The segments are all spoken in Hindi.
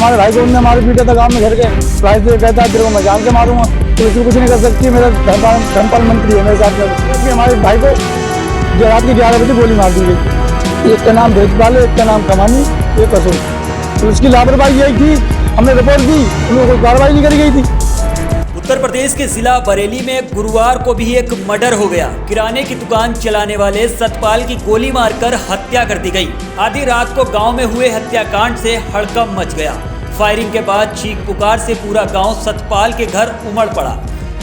हमारे भाई को उनने मार पीटा था गांव में घर के। भाई से कहता है तेरे को मैं जान से मारूंगा, तो इसको कुछ नहीं कर सकती। मेरा धर्मपाल मंत्री है मेरे साथ में, क्योंकि हमारे भाई को रात के 11 बजे गोली मार दी गई। एक का नाम भेजपाल है, एक का नाम कमानी, एक अशोक। तो उसकी लापरवाही यही थी, हमने रिपोर्ट दी, उन्होंने कोई कार्रवाई नहीं करी गई थी। उत्तर प्रदेश के जिला बरेली में गुरुवार को भी एक मर्डर हो गया। किराने की दुकान चलाने वाले सतपाल की गोली मारकर हत्या कर दी गई। आधी रात को गांव में हुए हत्याकांड से हड़कंप मच गया। फायरिंग के बाद चीख पुकार से पूरा गांव सतपाल के घर उमड़ पड़ा।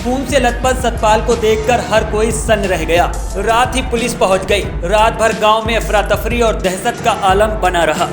खून से लथपथ सतपाल को देखकर हर कोई सन्न रह गया। रात ही पुलिस पहुंच गई। रात भर गांव में अफरा तफरी और दहशत का आलम बना रहा।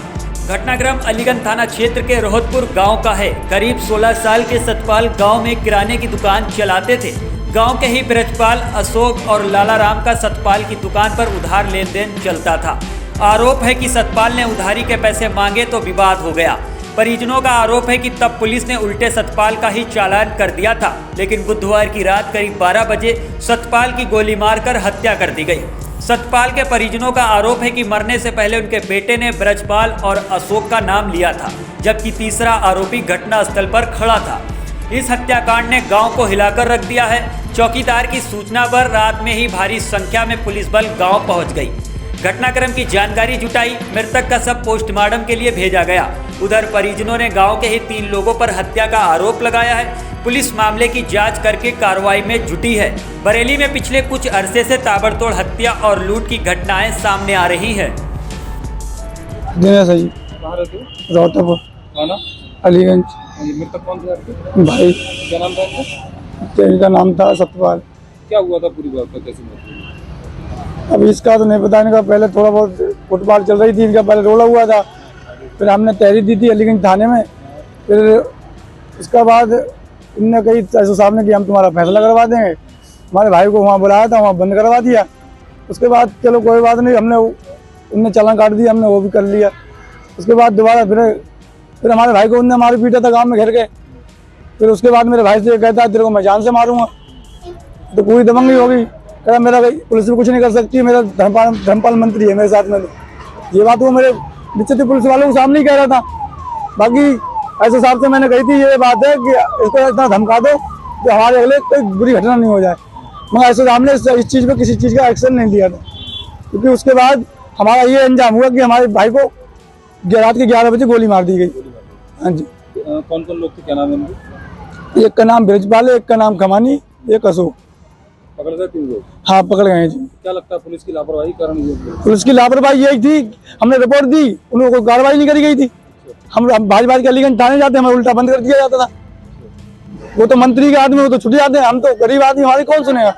घटनाक्रम अलीगंज थाना क्षेत्र के रोहतपुर गांव का है। करीब 16 साल के सतपाल गांव में किराने की दुकान चलाते थे। गांव के ही ब्रजपाल, अशोक और लालाराम का सतपाल की दुकान पर उधार लेन देन चलता था। आरोप है कि सतपाल ने उधारी के पैसे मांगे तो विवाद हो गया। परिजनों का आरोप है कि तब पुलिस ने उल्टे सतपाल का ही चालान कर दिया था, लेकिन बुधवार की रात करीब 12 बजे सतपाल की गोली मारकर हत्या कर दी गई। सतपाल के परिजनों का आरोप है कि मरने से पहले उनके बेटे ने ब्रजपाल और अशोक का नाम लिया था, जबकि तीसरा आरोपी घटनास्थल पर खड़ा था। इस हत्याकांड ने गांव को हिलाकर रख दिया है। चौकीदार की सूचना पर रात में ही भारी संख्या में पुलिस बल गांव पहुंच गई। घटनाक्रम की जानकारी जुटाई, मृतक का शव पोस्टमार्टम के लिए भेजा गया। उधर परिजनों ने गांव के ही 3 लोगों पर हत्या का आरोप लगाया है। पुलिस मामले की जांच करके कार्रवाई में जुटी है। बरेली में पिछले कुछ अरसे से ताबड़तोड़ हत्या और लूट की घटनाएं सामने आ रही हैं। रोहतपुर अलीगंज। मृतक कौन थे आपके भाई? क्या नाम था आपका? इनका नाम था सतपाल। क्या हुआ था पूरी बात का, कैसे मौत हुई? अभी इसका तो नहीं पता। इनका पहले थोड़ा बहुत फुटबॉल चल रही थी, इनका पहले रोला हुआ था, फिर हमने तहरीर दी थी अलीगंज थाने में। फिर उसके बाद इनने कही ऐसा साहब ने कि हम तुम्हारा फैसला करवा देंगे। हमारे भाई को वहाँ बुलाया था, वहाँ बंद करवा दिया। उसके बाद चलो कोई बात नहीं, हमने उनने चालान काट दिया, हमने वो भी कर लिया। उसके बाद दोबारा फिर हमारे भाई को उनने मार पीटा था गाँव में घर के। फिर उसके बाद मेरे भाई से कहता है तेरे को मैं जान से मारूंगा, तो पूरी दबंगी हो गई। कहा मेरा पुलिस भी कुछ नहीं कर सकती, मेरा धर्मपाल मंत्री है मेरे साथ में। ये बात वो मेरे निश्चित पुलिस वालों के सामने ही कह रहा था। बाकी ऐसे साहब से मैंने कही थी ये बात है कि इसको इतना धमका दो कि हमारे अगले कोई बुरी घटना नहीं हो जाए, मगर ऐसे साहब ने इस चीज़ पे किसी चीज़ का एक्शन नहीं लिया था। क्योंकि उसके बाद हमारा ये अंजाम हुआ कि हमारे भाई को रात के 11 बजे गोली मार दी गई। हाँ जी। कौन कौन लोग थे, क्या नाम है उनके? एक का नाम भेजपाल है, एक का नाम कमानी, एक अशोक। पकड़ गए 3 लोग? हाँ पकड़ गए हैं जी। क्या लगता है पुलिस की लापरवाही कारण ये हुआ? पुलिस की लापरवाही यही थी, हमने रिपोर्ट दी, उन्होंने कोई कार्रवाई नहीं करी गई थी। हम भाज के अलीगंज थाने जाते, हमें उल्टा बंद कर दिया जाता था। वो तो मंत्री के आदमी, वो तो छुट जाते हैं, हम तो गरीब आदमी, हमारी कौन सुनेगा।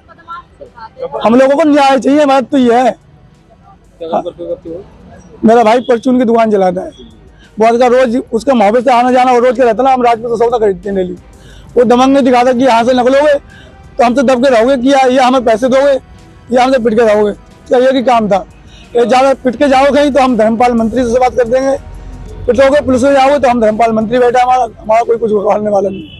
हम लोगों को न्याय चाहिए, बात तो ये है। क्या काम करते हो? मेरा भाई परचून की दुकान चलाता है। बहुत का रोज उसका मोहब्बत से आना जाना रोज का रहता ना। हम राजपूत तो सौदा खरीदते हैं डेली। वो दमंग ने दिखा था कि यहाँ से निकलोगे तो हमसे दब के रहोगे, कि या हमें पैसे दोगे या हमसे पिट के रहोगे। क्या ये काम था? ज़्यादा पिट के जाओगे कहीं तो हम धर्मपाल मंत्री से बात कर देंगे, पिटोगे पुलिस में जाओगे तो हम धर्मपाल मंत्री बैठा, हमारा कोई कुछ करने वाला नहीं।